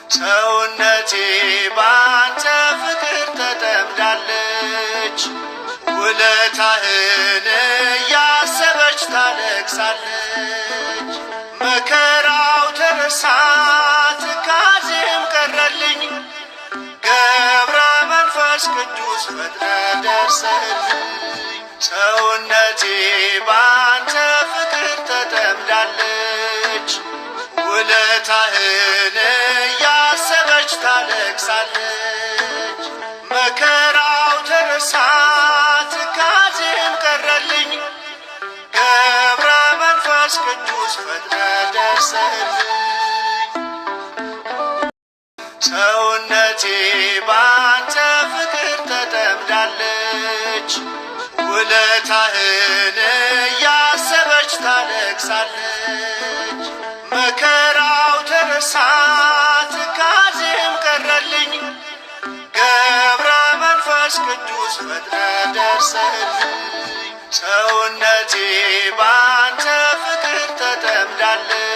ሰውነቴ ባንተ ፍቅር ተጠምዳለች። ውለታህን እያሰበች ታለቅሳለች። መከራው ተረሳ ትካዜም ቀረልኝ። ገብረ መንፈስ ቅዱስ ፈጥነ ደርሰልኝ። ሰውነቴ ባንተ ፍቅር ተጠምዳለች። ውለታህን እያሰበች ታለቅሳለች። መከራው ተረሳ ትካዜም ቀረልኝ። ገብረ መንፈስ ቅዱስ ፈጥነ ደርሰልኝ። ሰውነቴ ባንተ ፍቅር ተጠምዳለች። ውለታህን እያሰበች ታለቅሳለች። መከራው ተረሳ ትካዜም ቀረልኝ። ገብረ መንፈስ ቅዱስ ፈጥነ ደርሰልኝ። ሰውነቴ ባንተ ፍቅር ተጠምዳለች።